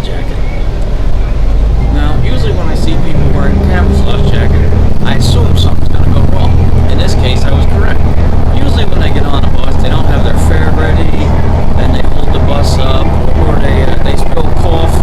jacket. Now, usually when I see people wearing a camouflage jacket, I assume something's going to go wrong. In this case, I was correct. Usually when they get on the bus, they don't have their fare ready, then they hold the bus up, or they spill coffee